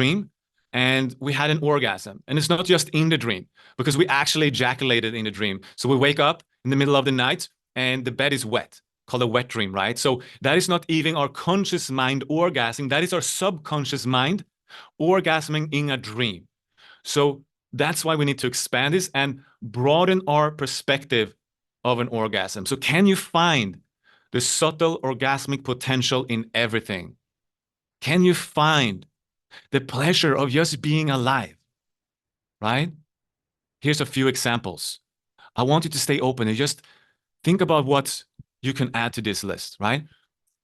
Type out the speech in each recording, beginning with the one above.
dream and we had an orgasm. And it's not just in the dream because we actually ejaculated in the dream. So we wake up in the middle of the night and the bed is wet, called a wet dream, right? So that is not even our conscious mind orgasming. That is our subconscious mind orgasming in a dream. So that's why we need to expand this and broaden our perspective of an orgasm. So can you find the subtle orgasmic potential in everything? Can you find the pleasure of just being alive? Right? Here's a few examples. I want you to stay open and just think about what you can add to this list, right?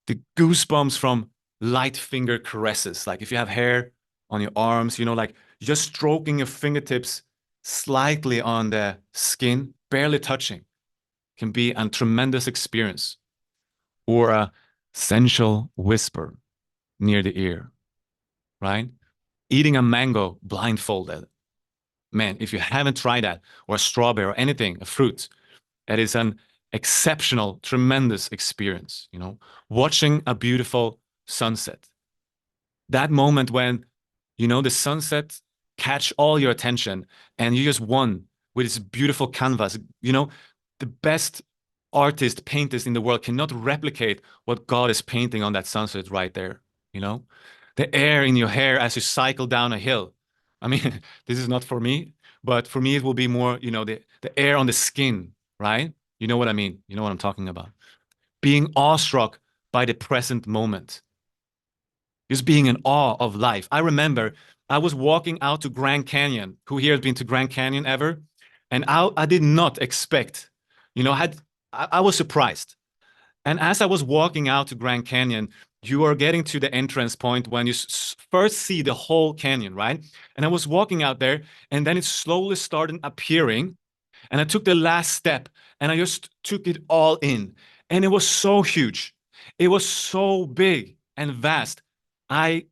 The goosebumps from light finger caresses. Like if you have hair on your arms, like just stroking your fingertips slightly on the skin, barely touching, can be a tremendous experience. Or a sensual whisper near the ear, right? Eating a mango blindfolded. Man, if you haven't tried that, or a strawberry or anything, a fruit, it is an exceptional, tremendous experience, watching a beautiful sunset. That moment when, the sunset catch all your attention and you just won with this beautiful canvas. The best artists, painters in the world cannot replicate what God is painting on that sunset right there, The air in your hair as you cycle down a hill. I mean, this is not for me, but for me, it will be more, the air on the skin, right? You know what I mean? You know what I'm talking about. Being awestruck by the present moment. Just being in awe of life. I remember I was walking out to Grand Canyon. Who here has been to Grand Canyon ever? And I did not expect, I was surprised. And as I was walking out to Grand Canyon, you are getting to the entrance point when you first see the whole canyon, right? And I was walking out there, and then it slowly started appearing. And I took the last step, and I just took it all in. And it was so huge. It was so big and vast. I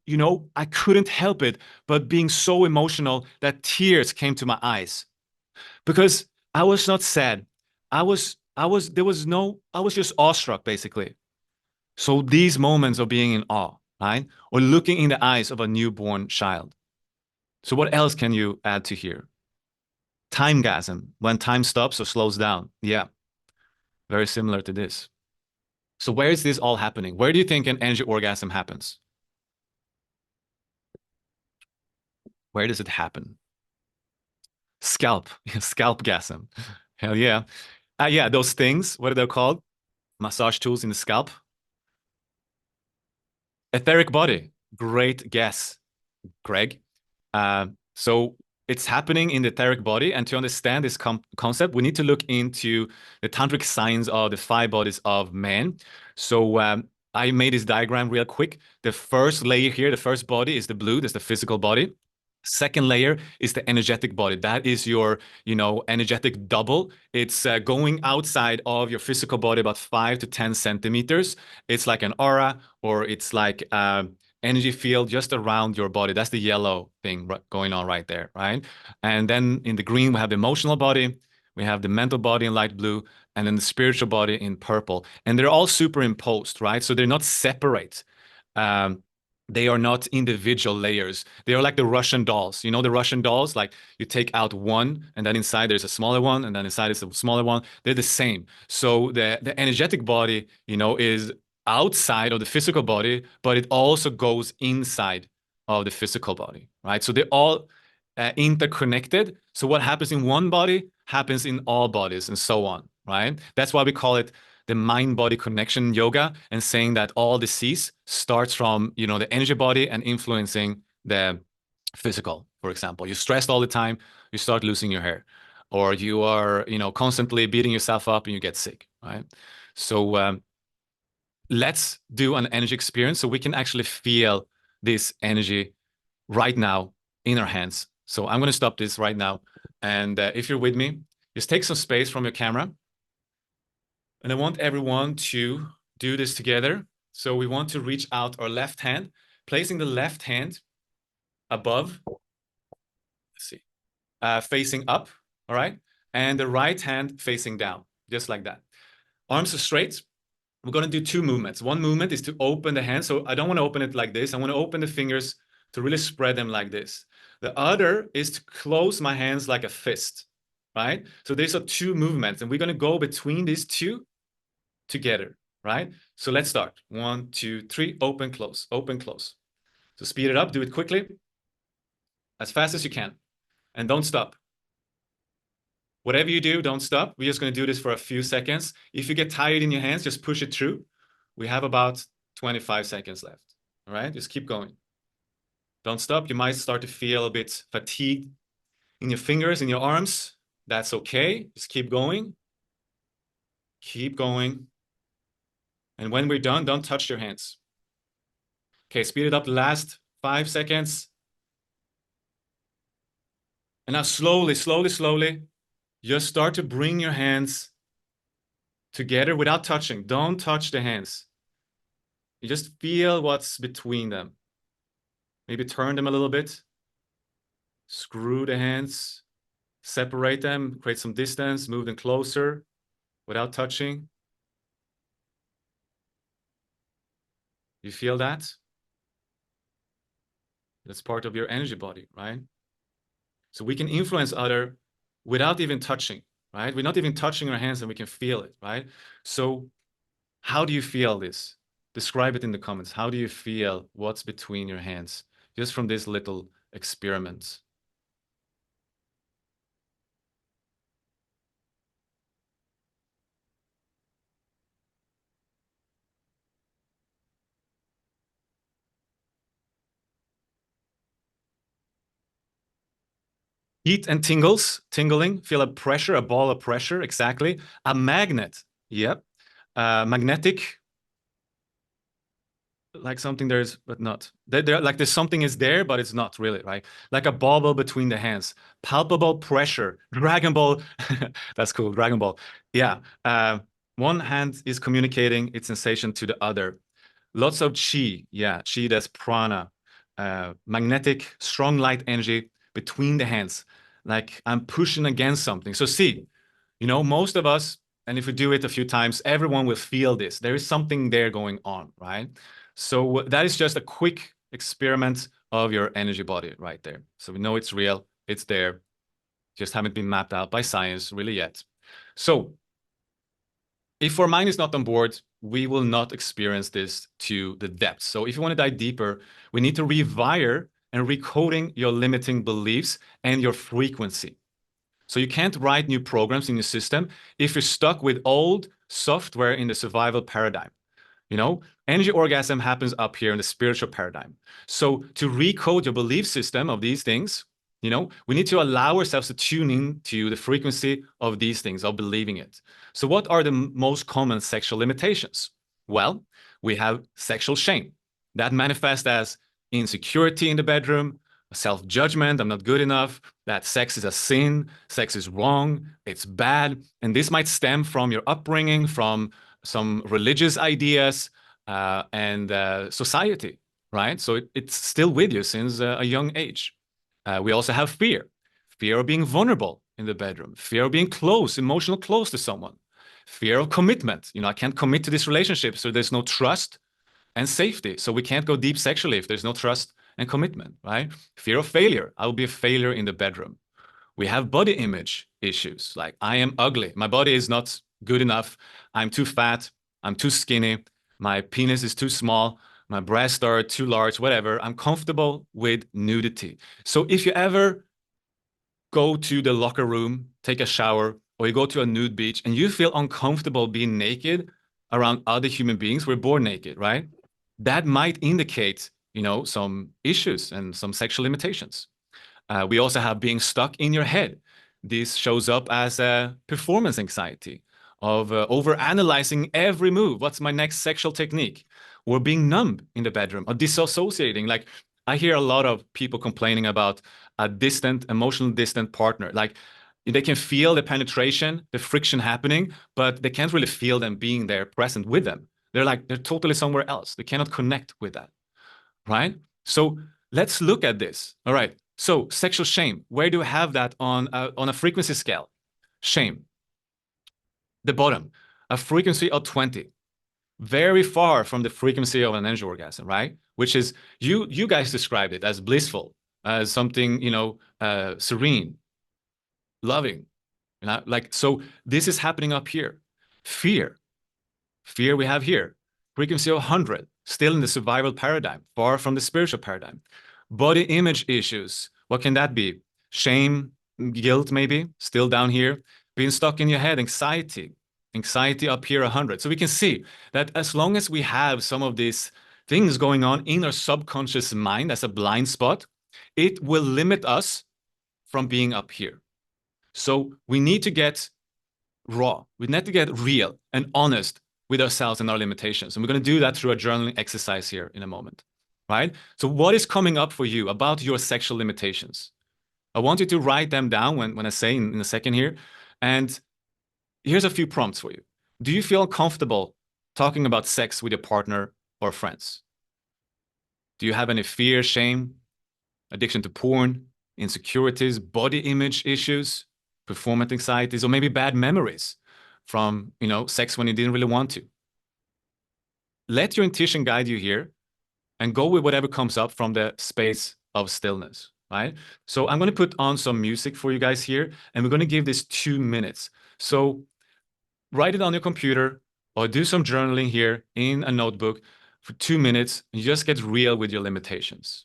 couldn't help it but being so emotional that tears came to my eyes because I was not sad. There was no, I was just awestruck basically. So these moments of being in awe, right? Or looking in the eyes of a newborn child. So what else can you add to here? Timegasm, when time stops or slows down. Yeah, very similar to this. So where is this all happening? Where do you think an energy orgasm happens? Where does it happen? Scalp, scalpgasm. Hell yeah. Yeah, those things, what are they called? Massage tools in the scalp. Etheric body. Great guess, Greg. So it's happening in the etheric body. And to understand this concept, we need to look into the tantric science of the 5 bodies of man. So I made this diagram real quick. The first layer here, the first body is the blue. That's the physical body. Second layer is the energetic body. That is your, energetic double. It's going outside of your physical body about 5 to 10 centimeters. It's like an aura, or it's like energy field just around your body. That's the yellow thing going on right there, right? And then in the green, we have the emotional body. We have the mental body in light blue, and then the spiritual body in purple. And they're all superimposed, right? So they're not separate. They are not individual layers. They are like the Russian dolls. You know the Russian dolls? Like you take out one, and then inside there's a smaller one, and then inside is a smaller one. They're the same. So the energetic body, is outside of the physical body, but it also goes inside of the physical body, right? So they're all interconnected. So what happens in one body happens in all bodies, and so on, right? That's why we call it the mind-body connection yoga, and saying that all disease starts from, the energy body and influencing the physical. For example, you're stressed all the time, you start losing your hair, or you are, constantly beating yourself up and you get sick, right? So let's do an energy experience so we can actually feel this energy right now in our hands. So I'm going to stop this right now. And if you're with me, just take some space from your camera. And I want everyone to do this together. So we want to reach out our left hand, placing the left hand above, let's see, facing up, all right? And the right hand facing down, just like that. Arms are straight. We're going to do 2 movements. One movement is to open the hand. So I don't want to open it like this. I want to open the fingers to really spread them like this. The other is to close my hands like a fist, right? So these are two movements, and we're going to go between these two together, right? So let's start. 1, 2, 3, open, close, open, close. So speed it up, do it quickly, as fast as you can, and don't stop. Whatever you do, don't stop. We're just going to do this for a few seconds. If you get tired in your hands, just push it through. We have about 25 seconds left. All right, just keep going. Don't stop. You might start to feel a bit fatigued in your fingers, in your arms. That's okay. Just keep going. Keep going. And when we're done, don't touch your hands. Okay, speed it up the last 5 seconds. And now slowly, slowly, slowly, just start to bring your hands together without touching. Don't touch the hands. You just feel what's between them. Maybe turn them a little bit. Screw the hands. Separate them. Create some distance. Move them closer without touching. You feel that? That's part of your energy body, right? So we can influence other without even touching, right? We're not even touching our hands and we can feel it, right? So how do you feel this? Describe it in the comments. How do you feel what's between your hands? Just from this little experiment. Heat and tingling, feel a pressure, a ball of pressure, exactly. A magnet, yep. Magnetic, like something there's, but not. Like there's something is there, but it's not really, right? Like a bubble between the hands. Palpable pressure, Dragon Ball. That's cool, Dragon Ball. Yeah, one hand is communicating its sensation to the other. Lots of chi, yeah, chi, that's prana. Magnetic, strong light energy between the hands. Like I'm pushing against something. So see, most of us, and if we do it a few times, everyone will feel this. There is something there going on, right? So that is just a quick experiment of your energy body right there. So we know it's real, it's there, just haven't been mapped out by science really yet. So if our mind is not on board, we will not experience this to the depth. So if you want to dive deeper, we need to rewire and recoding your limiting beliefs and your frequency. So you can't write new programs in your system if you're stuck with old software in the survival paradigm. Energy orgasm happens up here in the spiritual paradigm. So to recode your belief system of these things, we need to allow ourselves to tune in to the frequency of these things, of believing it. So what are the most common sexual limitations? Well, we have sexual shame. That manifests as insecurity in the bedroom, self-judgment, I'm not good enough, that sex is a sin, sex is wrong, it's bad. And this might stem from your upbringing, from some religious ideas, and society, right? So it's still with you since a young age. We also have fear of being vulnerable in the bedroom, fear of being close, emotional close to someone, fear of commitment. I can't commit to this relationship, so there's no trust and safety. So we can't go deep sexually if there's no trust and commitment, right? Fear of failure. I will be a failure in the bedroom. We have body image issues, like I am ugly. My body is not good enough. I'm too fat. I'm too skinny. My penis is too small. My breasts are too large, whatever. I'm comfortable with nudity. So if you ever go to the locker room, take a shower, or you go to a nude beach and you feel uncomfortable being naked around other human beings, we're born naked, right? That might indicate, some issues and some sexual limitations. We also have being stuck in your head. This shows up as a performance anxiety of over-analyzing every move. What's my next sexual technique? Or being numb in the bedroom or disassociating. Like I hear a lot of people complaining about a distant, emotionally distant partner. Like they can feel the penetration, the friction happening, but they can't really feel them being there present with them. They're totally somewhere else. They cannot connect with that, right? So let's look at this. All right. So sexual shame, where do we have that on a frequency scale? Shame, the bottom, a frequency of 20, very far from the frequency of an energy orgasm, right? which is you guys described it as blissful, as something, serene, loving. Like, so this is happening up here. Fear. Fear we have here. Frequency of 100, still in the survival paradigm, far from the spiritual paradigm. Body image issues. What can that be? Shame, guilt, maybe, still down here. Being stuck in your head, anxiety. Anxiety up here, 100. So we can see that as long as we have some of these things going on in our subconscious mind as a blind spot, it will limit us from being up here. So we need to get raw. We need to get real and honest with ourselves and our limitations. And we're going to do that through a journaling exercise here in a moment, right? So what is coming up for you about your sexual limitations? I want you to write them down when I say in a second here. And here's a few prompts for you. Do you feel comfortable talking about sex with your partner or friends? Do you have any fear, shame, addiction to porn, insecurities, body image issues, performance anxieties, or maybe bad memories from, sex when you didn't really want to? Let your intuition guide you here and go with whatever comes up from the space of stillness, right? So I'm going to put on some music for you guys here, and we're going to give this 2 minutes. So write it on your computer or do some journaling here in a notebook for 2 minutes and just get real with your limitations.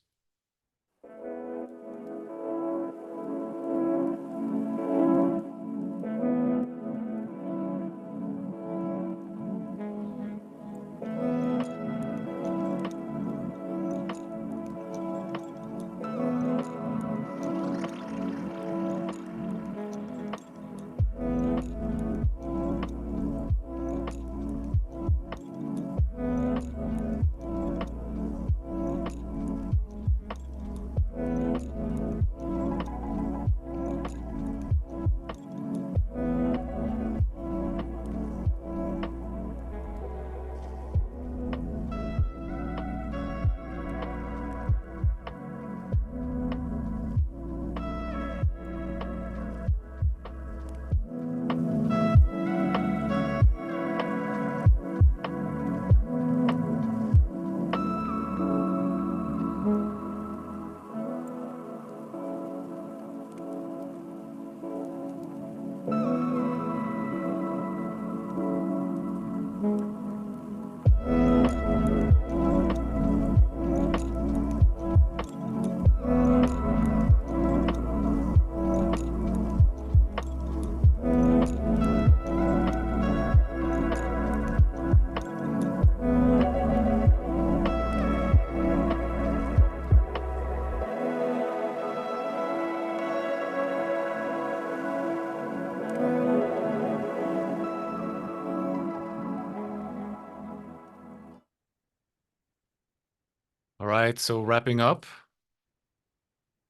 All right, so wrapping up,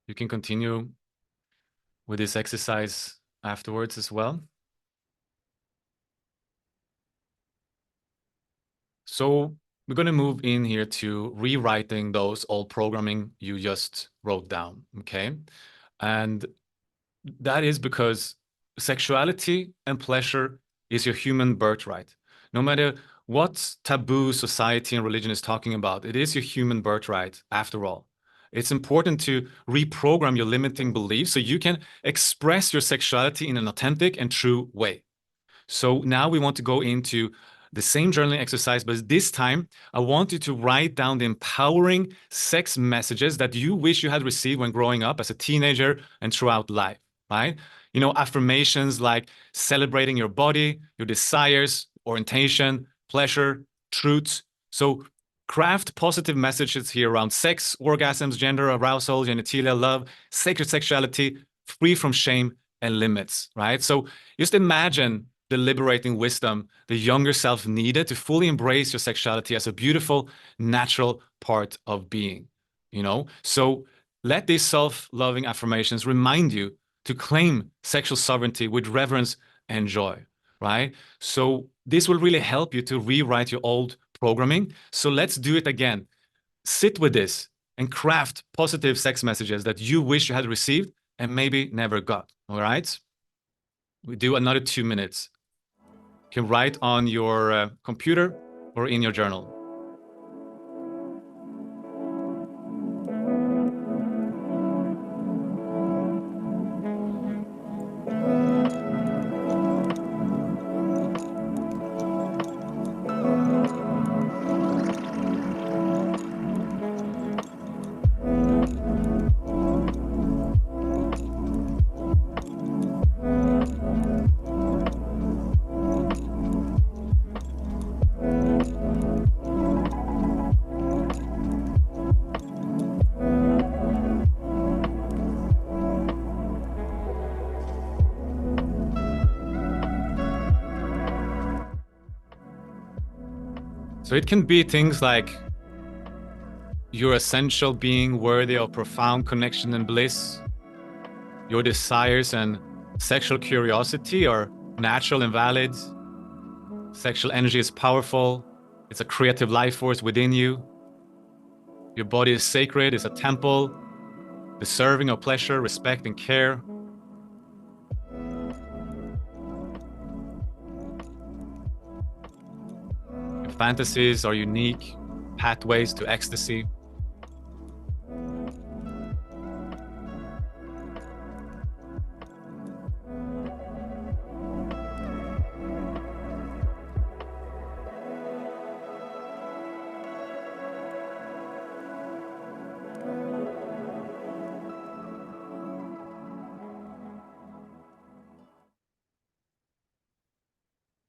you can continue with this exercise afterwards as well. So we're going to move in here to rewriting those old programming you just wrote down, okay? And that is because sexuality and pleasure is your human birthright. No matter what taboo society and religion is talking about, it is your human birthright after all. It's important to reprogram your limiting beliefs so you can express your sexuality in an authentic and true way. So now we want to go into the same journaling exercise, but this time I want you to write down the empowering sex messages that you wish you had received when growing up as a teenager and throughout life, right? Affirmations like celebrating your body, your desires, orientation, pleasure, truths. So craft positive messages here around sex, orgasms, gender, arousal, genitalia, love, sacred sexuality, free from shame and limits, right? So just imagine the liberating wisdom the younger self needed to fully embrace your sexuality as a beautiful, natural part of being, So let these self-loving affirmations remind you to claim sexual sovereignty with reverence and joy, right? So this will really help you to rewrite your old programming. So let's do it again. Sit with this and craft positive sex messages that you wish you had received and maybe never got, all right? We do another 2 minutes. You can write on your computer or in your journal. So it can be things like your essential being worthy of profound connection and bliss, your desires and sexual curiosity are natural and valid. Sexual energy is powerful. It's a creative life force within you. Your body is sacred, it's a temple, deserving of pleasure, respect, and care. Your fantasies are unique pathways to ecstasy.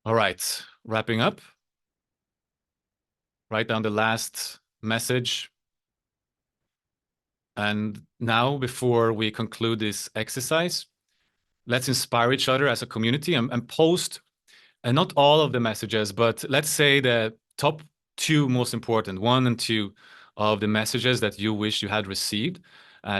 All right, wrapping up. Write down the last message. And now, before we conclude this exercise, let's inspire each other as a community and post, and not all of the messages, but let's say the top two most important, one and two of the messages that you wish you had received.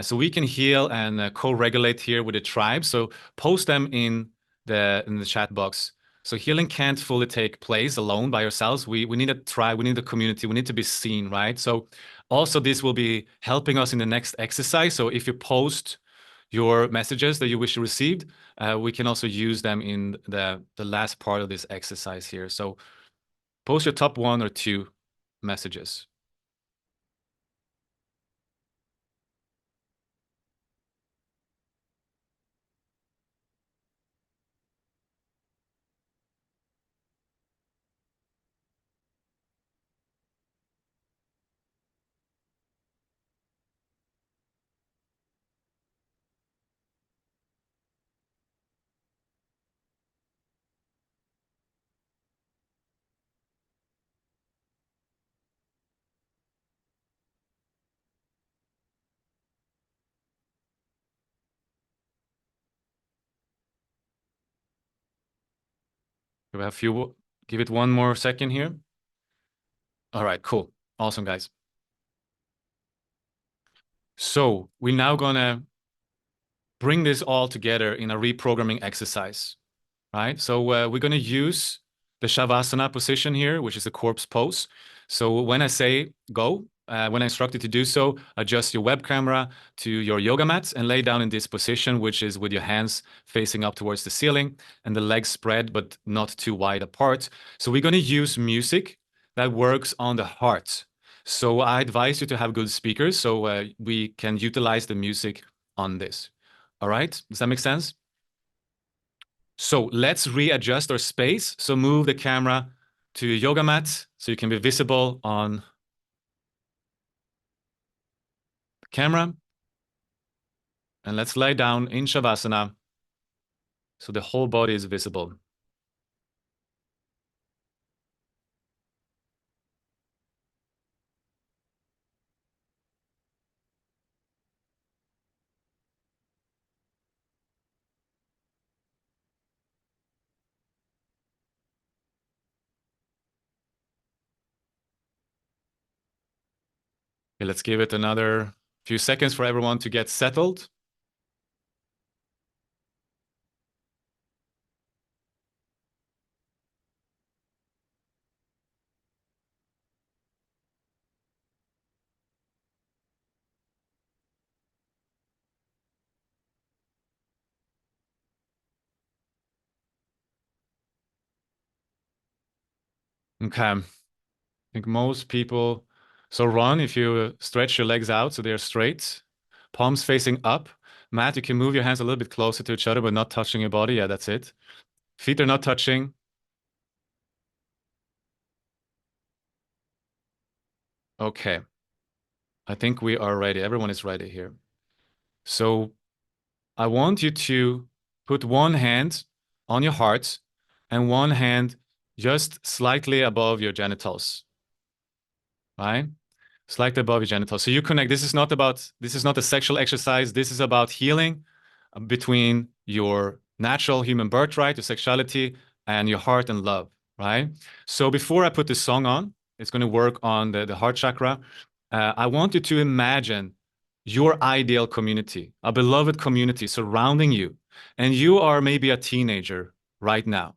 So we can heal and co-regulate here with the tribe. So post them in the chat box. So healing can't fully take place alone by ourselves. We need a tribe, we need a community, we need to be seen, right? So also this will be helping us in the next exercise. So if you post your messages that you wish you received, we can also use them in the last part of this exercise here. So post your top one or two messages. We have a few, give it one more second here. All right, cool. Awesome, guys. So we're now gonna bring this all together in a reprogramming exercise, right? So we're gonna use the Shavasana position here, which is the corpse pose. So when I say go, when I instruct you to do so, adjust your web camera to your yoga mat and lay down in this position, which is with your hands facing up towards the ceiling and the legs spread, but not too wide apart. So we're going to use music that works on the heart. So I advise you to have good speakers so we can utilize the music on this. All right, does that make sense? So let's readjust our space. So move the camera to your yoga mat so you can be visible on the camera. And let's lie down in Shavasana so the whole body is visible. Okay, let's give it another few seconds for everyone to get settled. Okay, I think most people, so Ron, if you stretch your legs out so they're straight, palms facing up. Matt, you can move your hands a little bit closer to each other, but not touching your body. Yeah, that's it. Feet are not touching. Okay, I think we are ready. Everyone is ready here. So I want you to put one hand on your heart and one hand just slightly above your genitals, right? Slightly above your genitals. So you connect. This is not a sexual exercise. This is about healing between your natural human birthright, your sexuality, and your heart and love, right? So before I put this song on, It's going to work on the heart chakra. I want you to imagine your ideal community, a beloved community surrounding you. And you are maybe a teenager right now.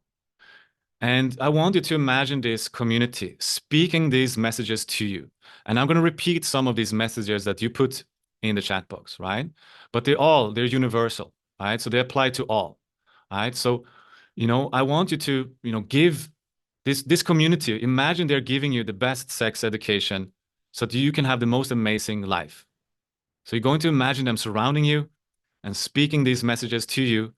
And I want you to imagine this community speaking these messages to you. And I'm going to repeat some of these messages that you put in the chat box, right? But they're universal, right? So they apply to all, right? So, I want you to, give this community, imagine they're giving you the best sex education so that you can have the most amazing life. So you're going to imagine them surrounding you and speaking these messages to you,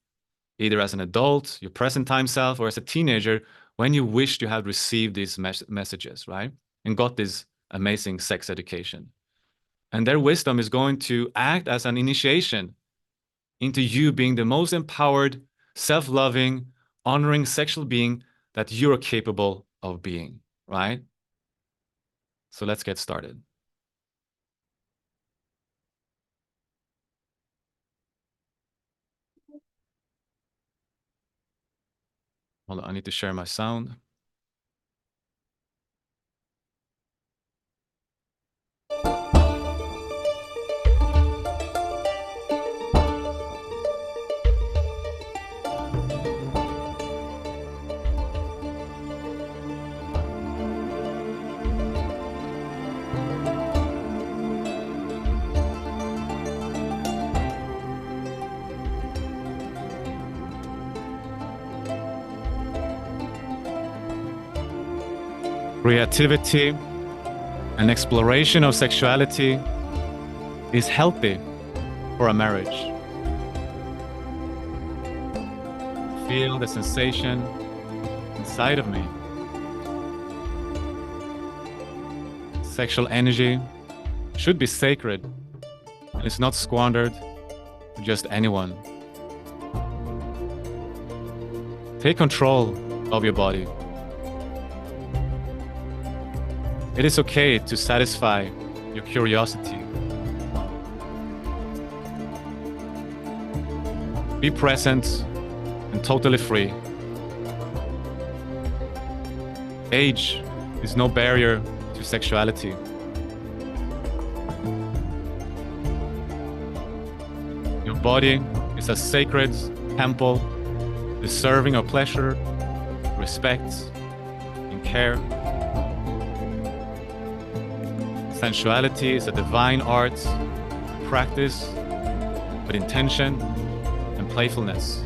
either as an adult, your present time self, or as a teenager, when you wished you had received these messages, right? And got this amazing sex education. And their wisdom is going to act as an initiation into you being the most empowered, self-loving, honoring sexual being that you're capable of being, right? So let's get started. Hold on, I need to share my sound. Creativity and exploration of sexuality is healthy for a marriage. Feel the sensation inside of me. Sexual energy should be sacred and it's not squandered to just anyone. Take control of your body. It is okay to satisfy your curiosity. Be present and totally free. Age is no barrier to sexuality. Your body is a sacred temple, deserving of pleasure, respect, and care. Sensuality is a divine art, practice with intention and playfulness.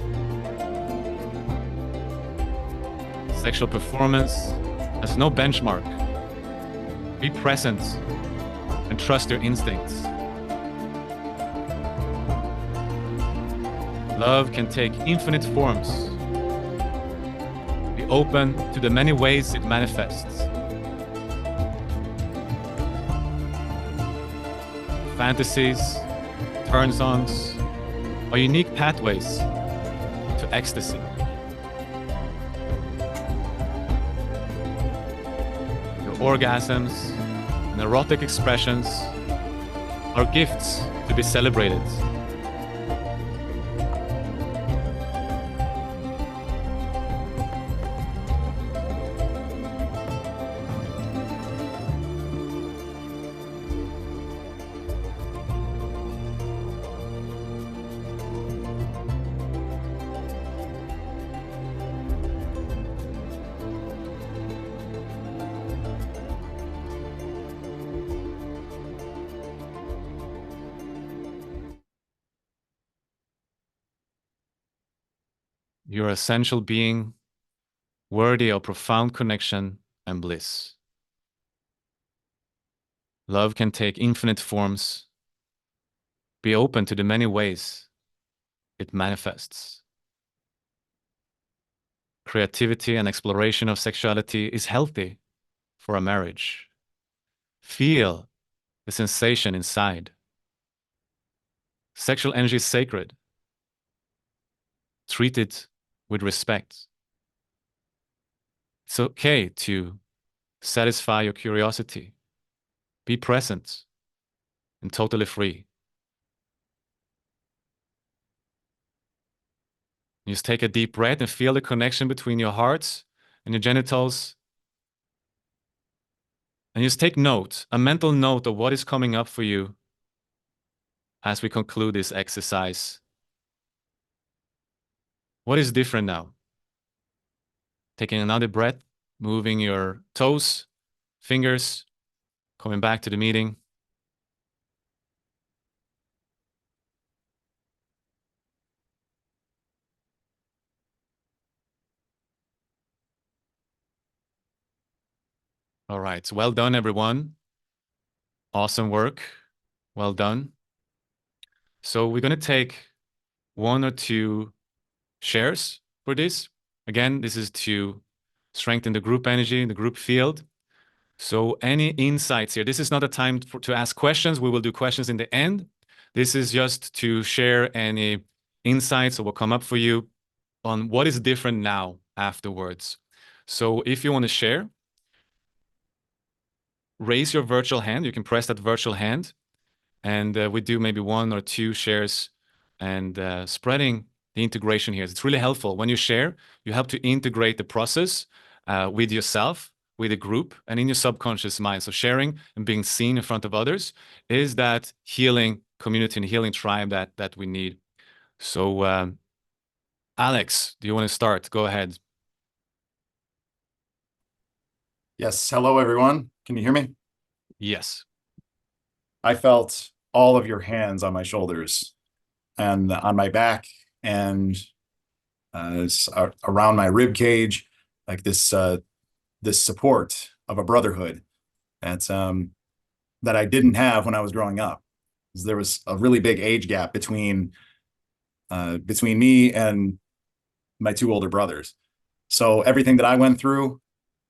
Sexual performance has no benchmark. Be present and trust your instincts. Love can take infinite forms. Be open to the many ways it manifests. Fantasies, turns-ons, are unique pathways to ecstasy. Your orgasms and erotic expressions are gifts to be celebrated. You're an essential being, worthy of profound connection and bliss. Love can take infinite forms. Be open to the many ways it manifests. Creativity and exploration of sexuality is healthy for a marriage. Feel the sensation inside. Sexual energy is sacred. Treat it with respect. It's okay to satisfy your curiosity. Be present and totally free. Just take a deep breath and feel the connection between your heart and your genitals. And just take note, a mental note of what is coming up for you as we conclude this exercise. What is different now? Taking another breath, moving your toes, fingers, coming back to the meeting. All right. Well done, everyone. Awesome work. Well done. So we're going to take 1 or 2 shares for this. Again, this is to strengthen the group energy, the group field. So any insights here? This is not a time to ask questions. We will do questions in the end. This is just to share any insights that will come up for you on what is different now afterwards. So if you want to share, raise your virtual hand. You can press that virtual hand, and we do maybe 1 or 2 shares and spreading the integration here. It's really helpful. When you share, you help to integrate the process with yourself, with a group, and in your subconscious mind. So sharing and being seen in front of others is that healing community and healing tribe that we need. So Alex, do you want to start? Go ahead. Yes. Hello, everyone. Can you hear me? Yes. I felt all of your hands on my shoulders and on my back and around my rib cage, like this support of a brotherhood that I didn't have when I was growing up. There was a really big age gap between me and my 2 older brothers. So everything that I went through,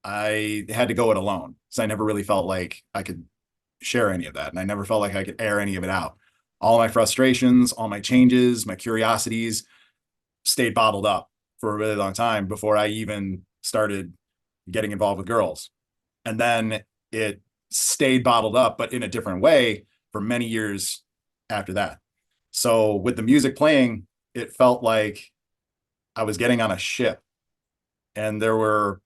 I had to go it alone. So I never really felt like I could share any of that. And I never felt like I could air any of it out. All my frustrations, all my changes, my curiosities stayed bottled up for a really long time before I even started getting involved with girls. And then it stayed bottled up, but in a different way for many years after that. So with the music playing, it felt like I was getting on a ship and there were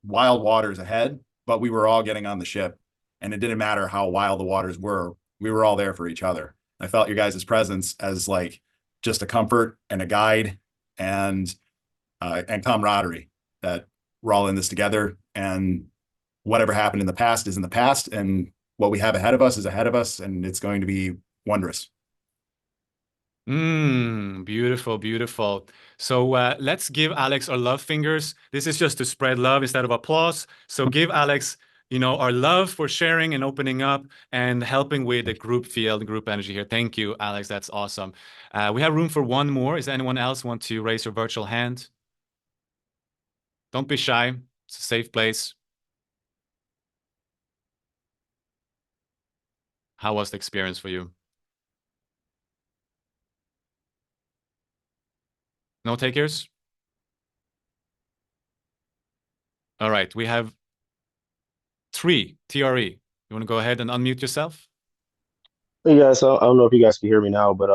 wild waters ahead, but we were all getting on the ship. And it didn't matter how wild the waters were, we were all there for each other. I felt your guys' presence as like just a comfort and a guide and camaraderie, that we're all in this together, and whatever happened in the past is in the past, and what we have ahead of us is ahead of us, and it's going to be wondrous. Beautiful, beautiful. So let's give Alex our love fingers. This is just to spread love instead of applause. So give Alex, our love for sharing and opening up and helping with the group field, group energy here. Thank you, Alex. That's awesome. We have room for 1 more. Is anyone else want to raise your virtual hand? Don't be shy. It's a safe place. How was the experience for you? No takers? All right, we have 3, TRE. You want to go ahead and unmute yourself? Hey guys, so I don't know if you guys can hear me now, but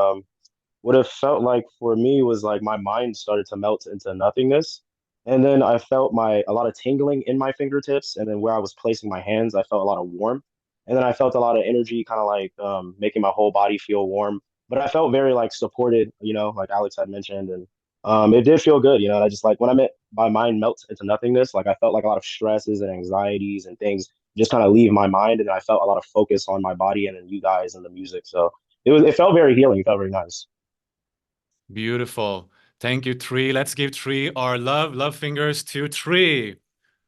what it felt like for me was like my mind started to melt into nothingness. And then I felt a lot of tingling in my fingertips, and then where I was placing my hands, I felt a lot of warmth. And then I felt a lot of energy kind of like making my whole body feel warm. But I felt very like supported, like Alex had mentioned, and it did feel good, I just like when I meant my mind melts into nothingness, like I felt like a lot of stresses and anxieties and things just kind of leave my mind, and I felt a lot of focus on my body and then you guys and the music. So it felt very healing. It felt very nice. Beautiful. Thank you, Tree. Let's give Tree our love fingers to Tree.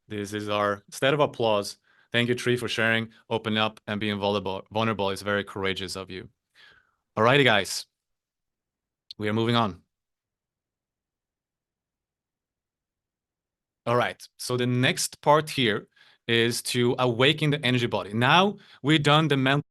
This is our instead of applause. Thank you, Tree, for sharing, opening up, and being vulnerable. It's very courageous of you. All righty, guys. We are moving on. All right. So the next part here is to awaken the energy body. Now we've done the mental